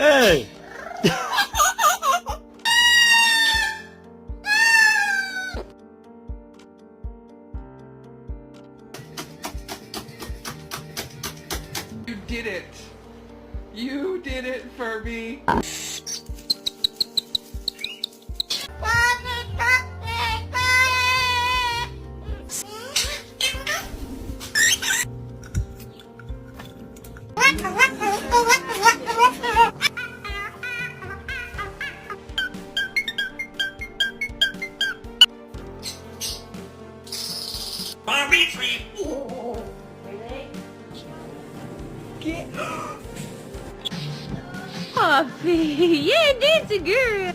Hey! You did it. You did it, Furby. Barbie tree! Puffy, yeah, dancing girl.